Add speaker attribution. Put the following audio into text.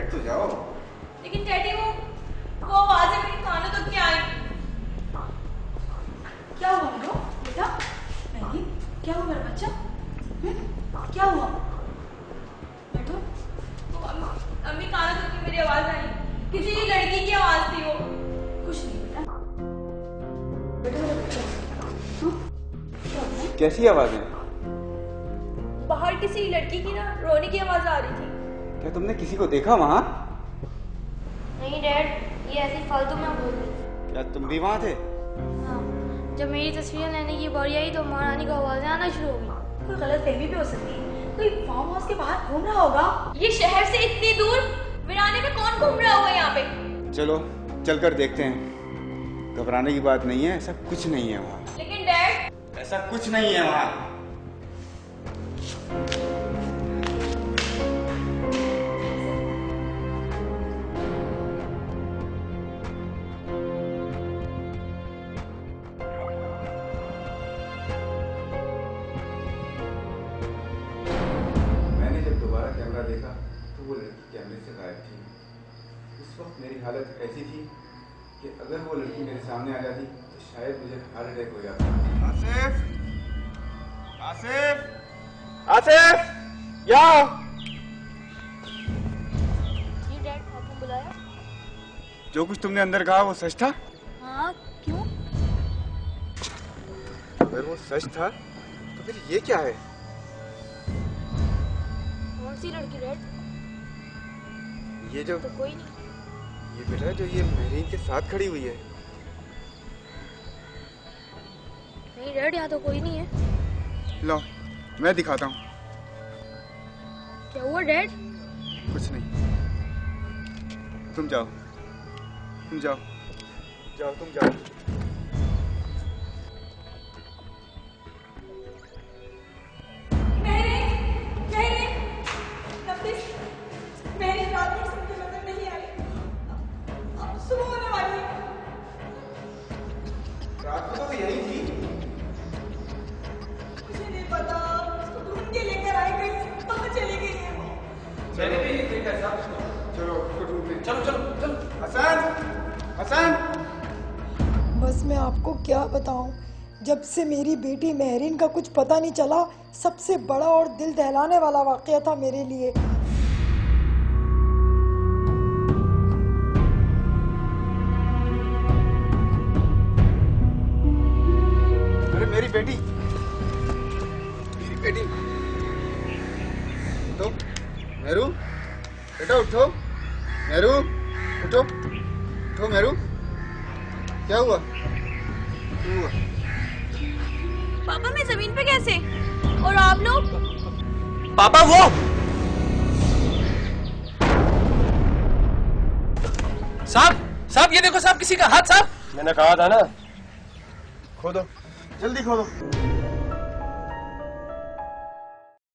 Speaker 1: बैठ तो जाओ।
Speaker 2: लेकिन डैडी वो आवाजें मेरे कानों तक क्या आई? क्या हुआ मेरा बेटा? नहीं, क्या हुआ मेरा बच्चा? क्या हुआ? बैठो। अम्मी कानों तक मेरी आवाज आई। किसी लड़की की आवाज थी वो। कुछ नहीं बेटा। बेटा मेरा बच्चा।
Speaker 1: कैसी आवाज है?
Speaker 2: बाहर किसी लड़की की ना रोने की आवाज आ रही थी।
Speaker 1: क्या तुमने किसी को देखा वहाँ?
Speaker 3: नहीं डैड, ये ऐसी फालतू में बोल रही।
Speaker 1: क्या तुम भी वहाँ थे?
Speaker 3: हाँ, जब मेरी तस्वीर लेने की बारी आई तो महारानी का आवाज़ें आना शुरू हो गई।
Speaker 2: कोई गलतफहमी भी हो सकती है। कोई फार्म हाउस के बाहर घूम रहा होगा। ये शहर से इतनी दूर वीराने में कौन घूम रहा होगा यहाँ पे?
Speaker 1: चलो चलकर देखते हैं। घबराने की बात नहीं है, ऐसा कुछ नहीं है वहाँ।
Speaker 2: लेकिन डैड,
Speaker 1: ऐसा कुछ नहीं है वहाँ। मैंने जब दोबारा कैमरा देखा तो वो लड़की कैमरे से गायब थी। उस वक्त मेरी हालत ऐसी थी कि अगर वो लड़की मेरे सामने आ जाती तो शायद मुझे हार्ट अटैक हो जाता। आसिफ, आसिफ, आसिफ, क्या?
Speaker 3: जी डैड, आपने बुलाया?
Speaker 1: जो कुछ तुमने अंदर कहा वो सच था?
Speaker 3: हाँ, क्यों?
Speaker 1: अगर वो सच था तो फिर ये क्या है?
Speaker 3: कौन सी लड़की डैड?
Speaker 1: ये जो
Speaker 3: तो कोई नहीं।
Speaker 1: ये बेटा जो ये महरीन के साथ खड़ी हुई है।
Speaker 3: नहीं डैड, यहाँ तो कोई नहीं है।
Speaker 1: लो मैं दिखाता हूँ।
Speaker 3: क्या हुआ डैड?
Speaker 1: कुछ नहीं, तुम जाओ, तुम जाओ, जाओ तुम जाओ। रात को तो यही थी।
Speaker 2: मुझे नहीं पता। उसको ढूंढ के लेकर आई गई। कहाँ चली गई है वो?
Speaker 4: मैंने भी देखा साहब।
Speaker 1: चलो उसको ढूंढते हैं।
Speaker 4: चलो चलो चलो।
Speaker 1: हसन, हसन।
Speaker 5: बस मैं आपको क्या बताऊं, जब से मेरी बेटी महरीन का कुछ पता नहीं चला, सबसे बड़ा और दिल दहलाने वाला वाकया था मेरे लिए।
Speaker 1: अरे मेरी बेटी, मेरी बेटी। उठो मेरू, बेटा उठो मेरू, उठो उठो मेरू। क्या हुआ? क्या हुआ?
Speaker 2: पापा मैं जमीन पे कैसे? और आप लोग?
Speaker 4: पापा वो साहब, साहब ये देखो साहब, किसी का हाथ साहब। मैंने कहा था ना।
Speaker 1: खोदो, जल्दी खोदो।